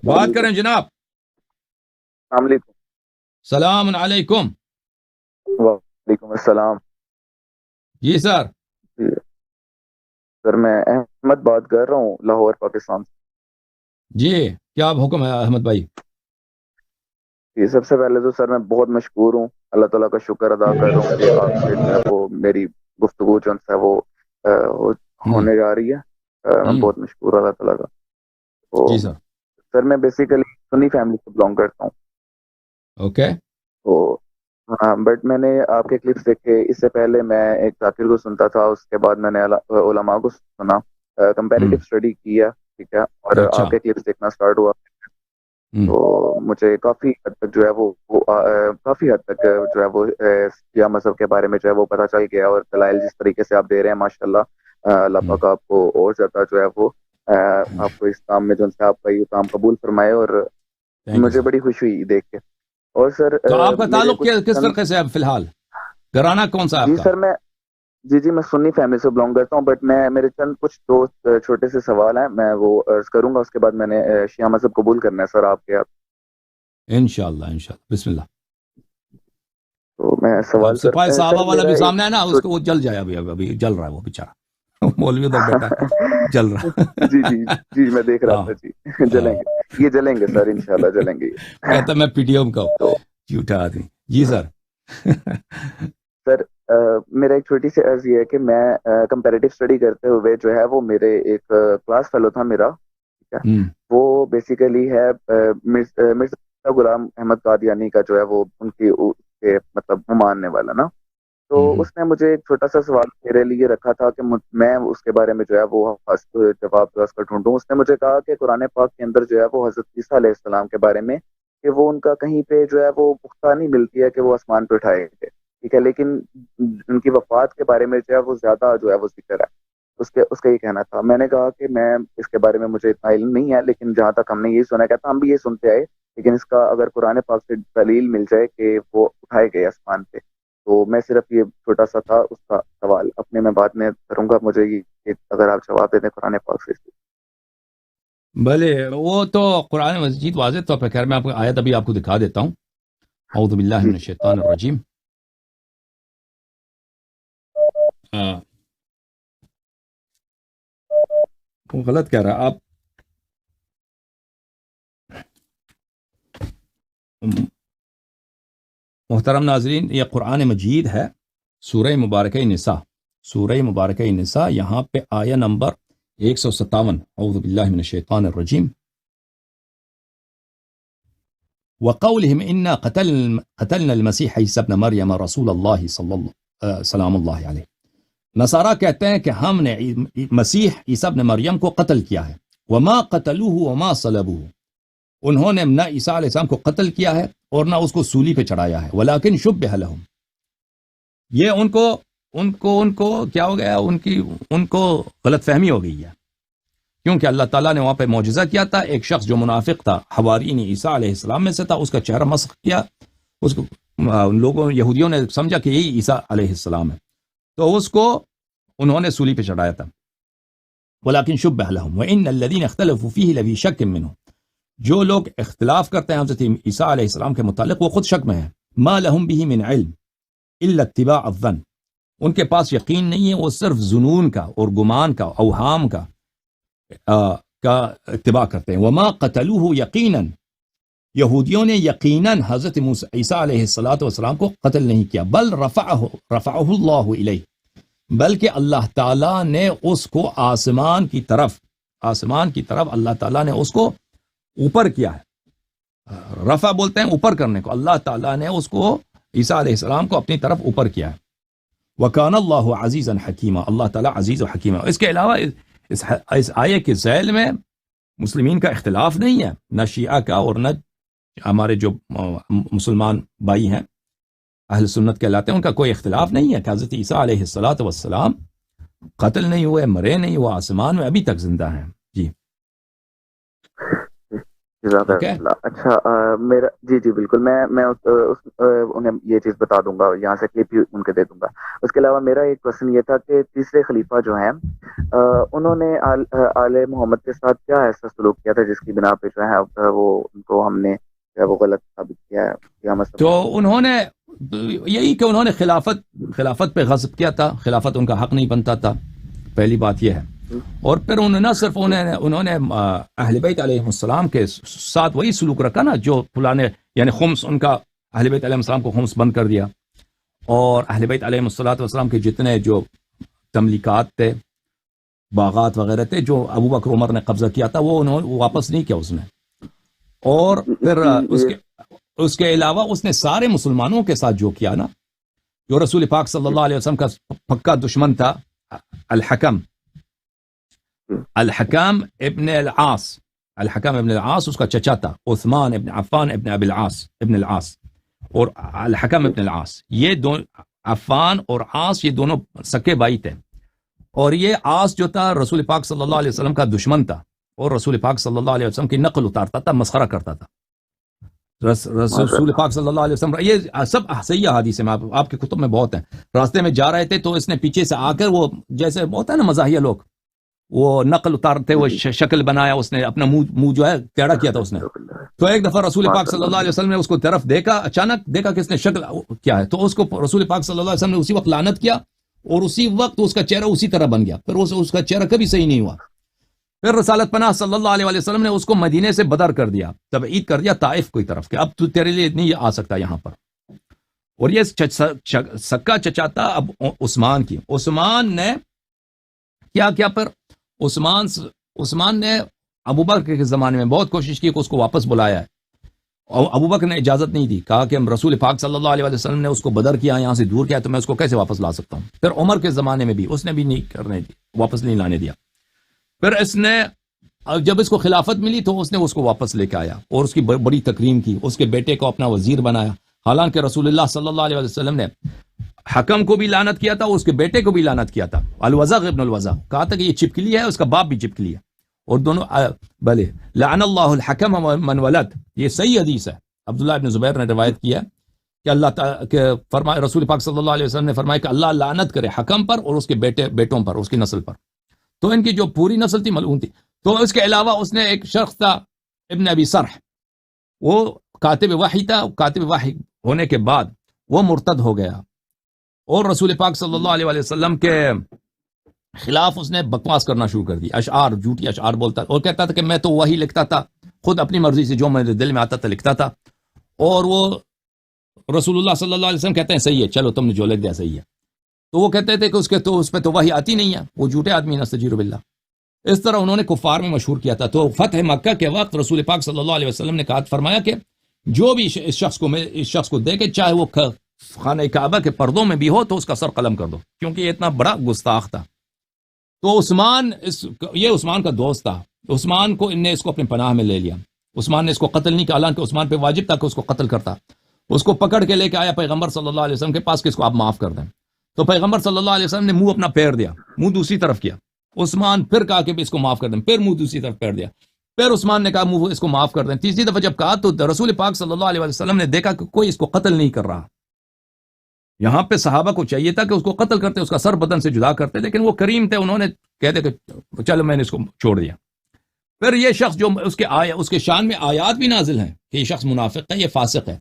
بات کریں جناب. السلام علیکم. سلام علیکم. وعلیکم السلام. جی سر. سر میں احمد بات کر رہا ہوں لاہور پاکستان سے. جی کیا حکم ہے احمد بھائی؟ جی سب سے پہلے تو سر میں بہت مشکور ہوں, اللہ تعالیٰ کا شکر ادا کر رہا ہوں کہ آپ سے جو ہے وہ میری گفتگو جو ہے وہ ہونے جا رہی ہے. میں بہت مشکور ہوں اللہ تعالیٰ کا. تو جی سر. سر میں بیسیکلی سنی فیملی سے بلانگ کرتا ہوں. اوکے. تو ہاں, بٹ میں نے آپ کے کلپس دیکھے. اس سے پہلے میں ایک ذاکر کو سنتا تھا, اس کے بعد میں نے علماء کو سنا, کمپیریٹیو اسٹڈی کیا, ٹھیک ہے, اور اچھا. آپ کے کلپس دیکھنا اسٹارٹ ہوا. تو مجھے کافی حد تک جو ہے وہ کافی حد تک جو ہے وہ شیعہ مذہب کے بارے میں جو ہے وہ پتہ چل گیا, اور دلائل جس طریقے سے آپ دے رہے ہیں ماشاءاللہ, اللہ پاک آپ کو اور زیادہ جو ہے وہ آپ کو اس کام میں جو ہے آپ کا یہ کام قبول فرمائے, اور مجھے بڑی خوشی ہوئی دیکھ کے. اور سر تو آپ کا میرے تعلق کچھ کس فرقے سے ہے فی الحال؟ گھرانہ کون سا آپ جی کا؟ سر میں سنی فیملی سے بلانگ کرتا ہوں, بٹ میرے چند کچھ دوست چھوٹے سے سوال ہیں, میں وہ عرض کروں گا. اس کے بعد میں نے شیعہ مذہب قبول کرنا ہے سر آپ کے. انشاءاللہ بسم اللہ. تو میں سوال اب سپاہی صحابہ والا بھی سامنے ہے نا, اس کو وہ جل جائے, ابھی جل رہا ہے وہ بیچارہ مولوی ادھر بیٹھا جل رہا. جی میں دیکھ رہا تھا. جی جلیں گے, یہ جلیں گے سر, انشاءاللہ جلیں گے. کہتا میں پی ٹی ایم کا ہوں, جھوٹا آدمی. جی سر. سر میرا ایک چھوٹی سی عرض یہ ہے کہ میں کمپیریٹیو اسٹڈی کرتے ہوئے جو ہے وہ میرے ایک کلاس فیلو تھا میرا, ٹھیک ہے, وہ بیسیکلی ہے مرزا غلام احمد قادیانی کا جو ہے وہ ان کی مطلب وہ ماننے والا نا. تو اس نے مجھے ایک چھوٹا سا سوال میرے لیے رکھا تھا کہ میں اس کے بارے میں جو ہے وہ جواب کا ڈھونڈوں. اس نے مجھے کہا کہ قرآن پاک کے اندر جو ہے وہ حضرت عیسیٰ علیہ السلام کے بارے میں کہ وہ ان کا کہیں پہ جو ہے وہ پختہ نہیں ملتی ہے کہ وہ آسمان پہ اٹھائے گئے, ٹھیک ہے, لیکن ان کی وفات کے بارے میں جو ہے وہ زیادہ جو ہے وہ ذکر ہے. اس کا یہ کہنا تھا. میں نے کہا کہ میں اس کے بارے میں مجھے اتنا علم نہیں ہے, لیکن جہاں تک ہم نے یہی سنا, کہتا ہم بھی یہ سنتے آئے, لیکن اس کا اگر قرآن پاک سے دلیل مل جائے کہ وہ اٹھائے گئے آسمان پہ, تو میں صرف یہ چھوٹا سا تھا اس کا سوال, اپنے میں بعد میں کروں گا. مجھے یہ اگر آپ جواب دے دیں قرآن پاک سے. بھلے وہ تو قرآن مجید واضح طور پر. خیر میں آپ کو آیت ابھی آپ کو دکھا دیتا ہوں. اعوذ باللہ من الشیطان الرجیم. وہ غلط کہہ رہا آپ. محترم ناظرین, یہ قرآن مجید ہے, سورہ مبارکہ نساء. سورہ مبارکہ نساء, یہاں پہ آیہ نمبر 157. اعوذ باللہ من الشیطان الرجیم. وقولهم انا قتلنا المسیح عیسی ابن مریم رسول اللہ سلام اللہ علیہ. نصارہ کہتے ہیں کہ ہم نے مسیح عیسی ابن مریم کو قتل کیا ہے. وما قتلوه وما صلبوه, انہوں نے نہ عیسیٰ علیہ السلام کو قتل کیا ہے اور نہ اس کو سولی پہ چڑھایا ہے. ولیکن شبہ لہم, یہ ان کو کیا ہو گیا, ان کو غلط فہمی ہو گئی ہے, کیونکہ اللہ تعالیٰ نے وہاں پہ معجزہ کیا تھا. ایک شخص جو منافق تھا, حوارین عیسیٰ علیہ السلام میں سے تھا, اس کا چہرہ مسخ کیا. اس کو لوگوں یہودیوں نے سمجھا کہ یہی عیسیٰ علیہ السلام ہے, تو اس کو انہوں نے سولی پہ چڑھایا تھا. ولیکن شبہ لہم وان الذین اختلفوا فیہ لفی شک منہ, جو لوگ اختلاف کرتے ہیں حضرت عیسیٰ علیہ السلام کے متعلق وہ خود شک میں ہیں. ما لہم بہ من علم الا اتباع الظن, ان کے پاس یقین نہیں ہے, وہ صرف ظنون کا اور گمان کا, اوہام کا اتباع کرتے ہیں. وما قتلوہ یقینا, یہودیوں نے یقیناً حضرت عیسیٰ علیہ السلام کو قتل نہیں کیا. بل رفعہ اللہ الیہ, بلکہ اللہ تعالیٰ نے اس کو آسمان کی طرف اللہ تعالیٰ نے اس کو اوپر کیا ہے. رفع بولتے ہیں اوپر کرنے کو. اللہ تعالیٰ نے اس کو عیسیٰ علیہ السلام کو اپنی طرف اوپر کیا ہے. وَكَانَ اللَّهُ عَزِيزًا حَكِيمًا, اللہ تعالیٰ عزیز و حکیم ہے. اس کے علاوہ اس آیے کے ذیل میں مسلمین کا اختلاف نہیں ہے, نہ شیعہ کا اور نہ ہمارے جو مسلمان بھائی ہیں اہل سنت کہلاتے ہیں, ان کا کوئی اختلاف نہیں ہے کہ حضرت عیسیٰ علیہ السلام قتل نہیں ہوئے, مرے نہیں, وہ آسمان میں ابھی تک زندہ ہیں. جی ٹھیک ہے. اچھا میرا جی بالکل میں انہیں یہ چیز بتا دوں گا، یہاں سے کلپ بھی ان کے دے دوں گا. اس کے علاوہ میرا ایک کوشچن یہ تھا کہ تیسرے خلیفہ جو ہیں انہوں نے آل محمد کے ساتھ کیا ایسا سلوک کیا تھا جس کی بنا پہ جو ہے وہ ان کو ہم نے وہ غلط ثابت کیا ہے؟ تو انہوں نے یہی کہ انہوں نے خلافت پہ غضب کیا تھا، خلافت ان کا حق نہیں بنتا تھا، پہلی بات یہ ہے. اور پھر نہ صرف انہوں نے اہل بیت علیہ السلام کے ساتھ وہی سلوک رکھا نا جو فلانے، یعنی خمس ان کا، اہل بیت علیہ السلام کو خمس بند کر دیا. اور اہل بیت علیہ السلام کے جتنے جو تملیکات تھے، باغات وغیرہ تھے جو ابو بکر عمر نے قبضہ کیا تھا، وہ انہوں واپس نہیں کیا اس نے. اور پھر اس کے علاوہ اس نے سارے مسلمانوں کے ساتھ جو کیا نا، جو رسول پاک صلی اللہ علیہ وسلم کا پکا دشمن تھا، الحکم ابن العاص اس کا چچا تھا، عثمان ابن عفان ابن ابی العاص ابن العاص، اور الحکم ابن العاص، یہ عفان اور عاص یہ دونوں سکے بھائی تھے. اور یہ عاص جو تھا رسول پاک صلی اللہ علیہ وسلم کا دشمن تھا، اور رسول پاک صلی اللہ علیہ وسلم کی نقل اتارتا تھا، مسخرہ کرتا تھا. رسول پاک صلی اللہ علیہ وسلم، یہ سب صحیح حدیث میں آپ کے کتب میں بہت ہیں. راستے میں جا رہے تھے تو اس نے پیچھے سے آ کر، وہ جیسے ہوتا ہے نا مزاحیہ لوگ، وہ نقل اتارتے ہوئے شکل بنایا، اس نے اپنا منہ جو ہے ٹیڑھا کیا تھا اس نے. تو ایک دفعہ رسول پاک صلی اللہ علیہ وسلم نے اس کو طرف دیکھا، اچانک دیکھا کہ اس نے شکل کیا ہے، تو اس کو رسول پاک صلی اللہ علیہ وسلم نے اسی وقت لعنت کیا، اور اسی وقت اس کا چہرہ اسی طرح بن گیا. پھر اس کا چہرہ کبھی صحیح نہیں ہوا. پھر رسالت پناہ صلی اللہ علیہ وسلم نے اس کو مدینے سے بدر کر دیا، تبعید کر دیا طائف کی طرف، کہ اب تو تیرے لیے نہیں آ سکتا یہاں پر. اور یہ سکا چچا تھا اب عثمان کی. عثمان نے کیا کیا؟ پھر عثمان نے ابو بکر کے زمانے میں بہت کوشش کی کہ اس کو واپس بلایا ہے. ابو بکر نے اجازت نہیں دی، کہا کہ رسول پاک صلی اللہ علیہ وسلم نے اس کو بدر کیا، یہاں سے دور کیا، تو میں اس کو کیسے واپس لا سکتا ہوں. پھر عمر کے زمانے میں بھی اس نے بھی نہیں کرنے دی، واپس نہیں لانے دیا. پھر اس نے جب اس کو خلافت ملی تو اس نے اس کو واپس لے کے آیا اور اس کی بڑی تکریم کی، اس کے بیٹے کو اپنا وزیر بنایا. حالانکہ رسول اللہ صلی اللہ علیہ وسلم نے حکم کو بھی لعنت کیا تھا، اس کے بیٹے کو بھی لعنت کیا تھا، الوزغ ابن الوزغ، کہا تھا کہ یہ چپکلی ہے، اس کا باپ بھی چپکلی ہے. اور دونوں بھلے لعن اللہ الحکم من ولد، یہ صحیح حدیث ہے، عبداللہ ابن زبیر نے روایت کیا کہ اللہ تعالی فرمائے، رسول پاک صلی اللہ علیہ وسلم نے فرمایا کہ اللہ لعنت کرے حکم پر اور اس کے بیٹوں پر، اس کی نسل پر. تو ان کی جو پوری نسل تھی ملعون تھی. تو اس کے علاوہ اس نے ایک شخص تھا ابن ابی سرح، وہ کاتب وحی تھا. کاتب وحی ہونے کے بعد وہ مرتد ہو گیا اور رسول پاک صلی اللہ علیہ وسلم کے خلاف اس نے بکواس کرنا شروع کر دی، اشعار، جھوٹی اشعار بولتا اور کہتا تھا کہ میں تو وحی لکھتا تھا، خود اپنی مرضی سے جو میرے دل میں آتا تھا لکھتا تھا. اور وہ رسول اللہ صلی اللہ علیہ وسلم کہتے ہیں صحیح ہے، چلو تم نے جو لکھ دیا صحیح ہے. تو وہ کہتے تھے کہ اس پہ تو وحی آتی نہیں ہے، وہ جھوٹے آدمی نستجیر باللہ. اس طرح انہوں نے کفار میں مشہور کیا تھا. تو فتح مکہ کے وقت رسول پاک صلی اللہ علیہ وسلم نے کہا، فرمایا کہ جو بھی اس شخص کو دیکھے، چاہے وہ خانہ کعبہ کے پردوں میں بھی ہو، تو اس کا سر قلم کر دو، کیونکہ یہ اتنا بڑا گستاخ تھا. تو عثمان یہ عثمان کا دوست تھا. عثمان کو ان نے اس کو اپنے پناہ میں لے لیا. عثمان نے اس کو قتل نہیں کیا، حالانکہ عثمان پہ واجب تھا کہ اس کو قتل کرتا. اس کو پکڑ کے لے کے آیا پیغمبر صلی اللہ علیہ وسلم کے پاس کہ اس کو آپ معاف کر دیں. تو پیغمبر صلی اللہ علیہ وسلم نے منہ اپنا پھیر دیا، منہ دوسری طرف کیا. عثمان پھر کہا کہ اس کو معاف کر دیں، پھر منہ دوسری طرف پھیر دیا. پھر عثمان نے کہا منہ اس کو معاف کر دیں. تیسری دفعہ جب کہا تو رسول پاک صلی اللہ علیہ وسلم نے دیکھا کہ کوئی اس کو قتل نہیں کر رہا. یہاں پہ صحابہ کو چاہیے تھا کہ اس کو قتل کرتے، اس کا سر بدن سے جدا کرتے، لیکن وہ کریم تھے، انہوں نے کہتے کہ چلو میں نے اس کو چھوڑ دیا. پھر یہ شخص جو اس کے شان میں آیات بھی نازل ہیں کہ یہ شخص منافق ہے، یہ فاسق ہے.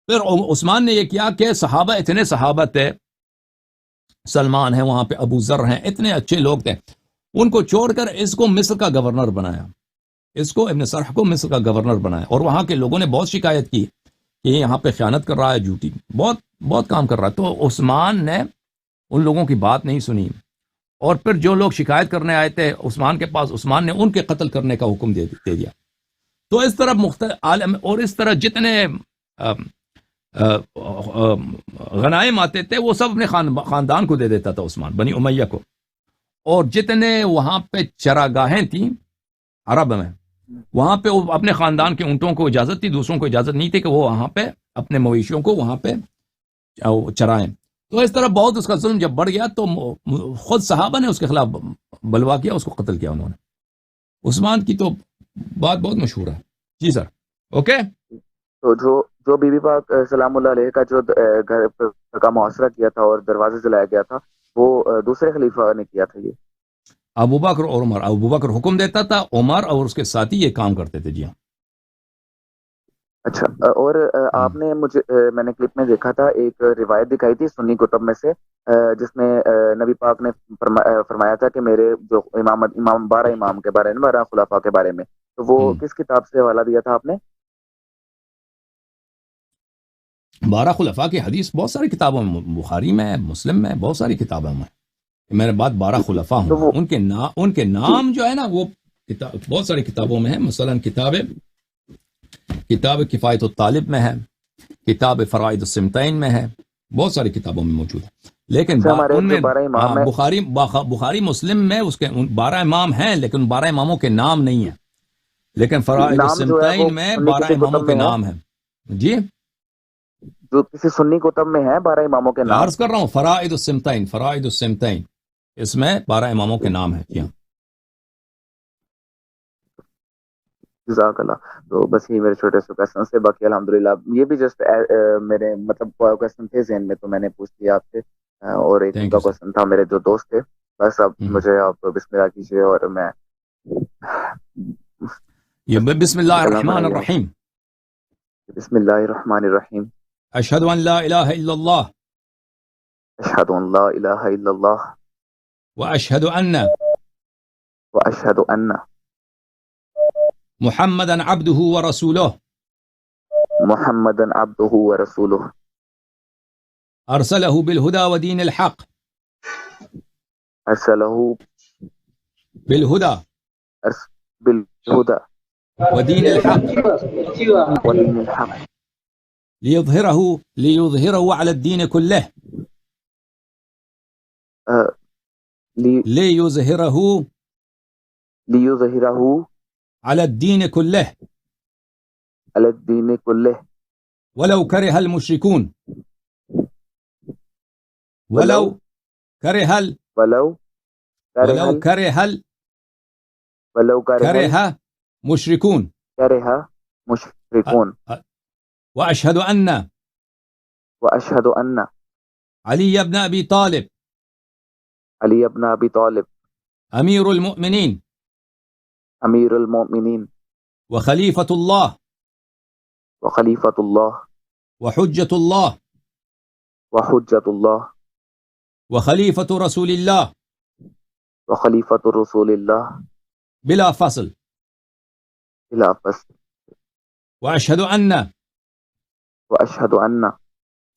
پھر عثمان نے یہ کیا کہ صحابہ، اتنے صحابہ تھے، سلمان ہیں وہاں پہ، ابو ذر ہیں، اتنے اچھے لوگ تھے، ان کو چھوڑ کر اس کو مصر کا گورنر بنایا. اس کو ابن سرح کو مصر کا گورنر بنایا. اور وہاں کے لوگوں نے بہت شکایت کی کہ یہ یہاں پہ خیانت کر رہا ہے، جھوٹی بہت کام کر رہا ہے. تو عثمان نے ان لوگوں کی بات نہیں سنی. اور پھر جو لوگ شکایت کرنے آئے تھے عثمان کے پاس، عثمان نے ان کے قتل کرنے کا حکم دے دیا. تو اس طرح مختلف عالم، اور اس طرح جتنے غنائم آتے تھے وہ سب اپنے خاندان کو دے دیتا تھا عثمان، بنی امیہ کو. اور جتنے وہاں پہ چراگاہیں تھیں عرب میں، وہاں پہ وہ اپنے خاندان کے اونٹوں کو اجازت تھی، دوسروں کو اجازت نہیں تھی کہ وہ وہاں پہ اپنے مویشیوں کو وہاں پہ چرائیں. تو اس طرح بہت اس کا ظلم جب بڑھ گیا تو خود صحابہ نے اس کے خلاف بلوا کیا، اس کو قتل کیا انہوں نے. عثمان کی تو بات بہت مشہور ہے. جی سر اوکے. تو جو بی بی پاک سلام اللہ علیہ کا جو گھر کا محاصرہ کیا تھا اور دروازے جلایا گیا تھا وہ دوسرے خلیفہ نے کیا تھا یہ. ابو بکر اور عمر. ابو بکر حکم دیتا تھا, عمر اور اس کے ساتھی یہ کام کرتے تھے. جی ہاں. اچھا اور آپ نے میں نے کلپ میں دیکھا تھا ایک روایت دکھائی تھی سنی کتب میں سے جس میں نبی پاک نے فرمایا تھا کہ میرے جو امام 12 امام کے بارے میں 12 خلفاء کے بارے میں, تو وہ کس کتاب سے حوالہ دیا تھا آپ نے؟ 12 خلفاء کی حدیث بہت ساری کتابوں میں, بخاری میں, مسلم میں, بہت ساری کتابوں میں. میرے بعد 12 خلفاء ہوں, ان کے نام جو ہے نا وہ بہت ساری کتابوں میں ہے. مثلا کتاب کفایت الطالب میں ہے, کتاب فرائض السمتین میں ہے, بہت ساری کتابوں میں موجود ہے. لیکن ان میں بخاری مسلم میں اس کے 12 امام ہیں, لیکن 12 اماموں کے نام نہیں ہیں. لیکن فرائض السمتین میں 12 اماموں کے نام ہیں. جی جو کسی سنی کتب میں ہے 12 اماموں کے نام. عرض کر رہا ہوں فرائض السمتین اس میں 12 اماموں کے نام ہیں. جی ہاں. جزاک اللہ. تو بس یہ میرے چھوٹے سے کوسچن سے, باقی الحمدللہ یہ بھی جسٹ میرے مطلب کوسچن تھے ذہن میں تو میں نے پوچھ لیا آپ سے, اور ایک ان کا کوسچن تھا میرے جو دوست تھے. بس اب مجھے آپ بسم اللہ کیجیے اور میں بسم اللہ الرحمن الرحیم. بسم اللہ الرحمن الرحیم. اشہد ان لا الہ الا اللہ اشہد ان لا الہ الا اللہ واشہد ان محمدا عبدہ ورسولہ محمدا عبدہ ورسولہ ارسلہ بالہدی ودین الحق ارسلہ بالہدی بالہدی ودین الحق ودین الحق لیظہرہ علی الدین کلہ لیظہرہ علی الدین کلہ علی الدین کلہ ولو کرہ المشرکون ولو کرہ مشرکون واشہد ان علی ابن ابی طالب امیر المؤمنین وخلیفۃ اللہ وحجۃ اللہ وخلیفۃ رسول اللہ بلا فصل واشہد ان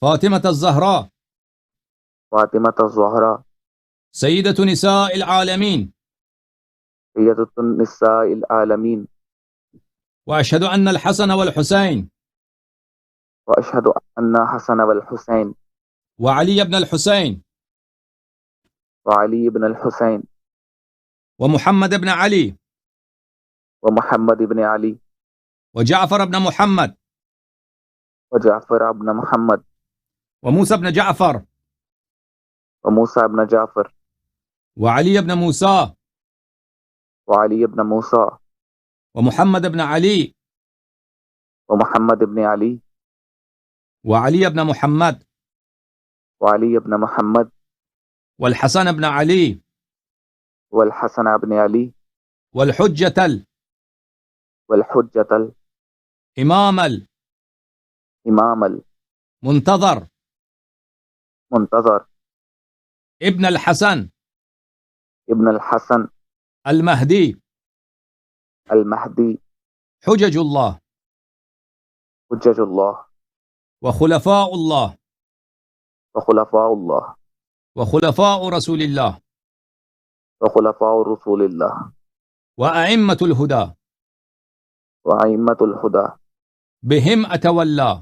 فاطمۃ الزہراء سیدۃ نساء العالمین واشہد ان الحسن والحسین وعلی ابن الحسین ومحمد ابن علی وجعفر ابن محمد وموسى ابن جعفر وعلي ابن موسى ومحمد ابن علي وعلي ابن محمد والحسن ابن علي والحجة الإمام المنتظر ابن الحسن المهدي حجج الله وخلفاء الله وخلفاء رسول الله وأئمة الهدى بهم أتولى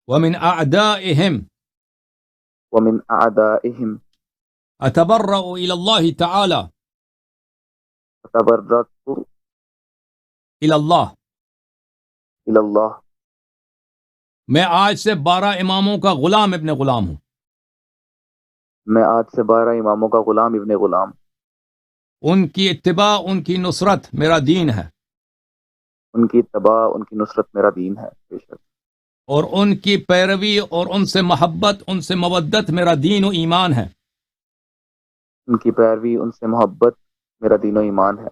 ومن أعدائهم أتبرأ إلى الله تعالى إلى الله میں آج سے 12 اماموں کا غلام ابن غلام ہوں. ان کی اتباع ان کی نصرت میرا دین ہے، ان کی اتباع ان کی نصرت میرا دین ہے، بے شک، اور ان کی پیروی اور ان سے محبت ان سے مودت میرا دین و ایمان ہے، ان کی پیروی ان سے محبت میرا دین و ایمان ہے،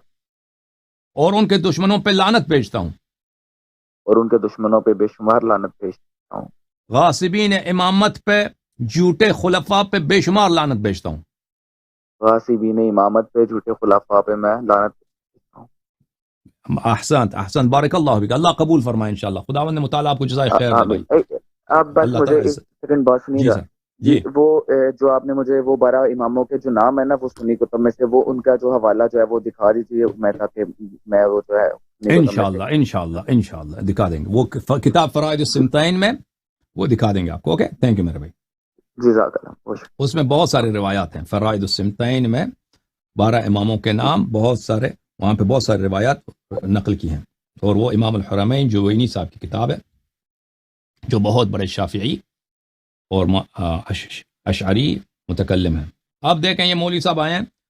اور ان کے دشمنوں پہ لعنت بھیجتا ہوں، اور ان کے دشمنوں پہ بے شمار لعنت بھیجتا ہوں، غاصبین امامت پہ جھوٹے خلفاء پہ بے شمار لعنت بھیجتا ہوں۔ غاصبین امامت پہ جھوٹے خلفاء پہ میں لعنت بھیجتا ہوں۔ احسنت بارک اللہ بک، اللہ قبول فرمائے انشاءاللہ، خداوند نے مطالعہ آپ کو جزائے خیر دے آمین۔ بھائی، آپ بس اللہ مجھے تعالیٰ ایک سیکنڈ بات سنیے جی گا سر جی، جی وہ جو آپ نے مجھے وہ 12 اماموں کے جو نام ہے نا وہ سنی کتب میں سے، وہ ان کا جو حوالہ جو ہے وہ دکھا دیجیے، میں تاکہ میں وہ جو ہے سنی کتب میں سے انشاءاللہ دکھا دیں گے، وہ کتاب فرائض السنتین میں وہ دکھا دیں گے آپ کو۔ اوکے، تھینک یو میرے بھائی۔ جزاک اللہ، خوش۔ اس میں بہت سارے روایات ہیں، فرائض السنتین میں 12 اماموں کے نام بہت سارے، وہاں پہ بہت سارے روایات نقل کی ہیں، اور وہ امام الحرمین جوینی صاحب کی کتاب ہے، جو بہت بڑے شافعی اور اشعری متکلم ہیں۔ اب دیکھیں یہ مولوی صاحب آئے ہیں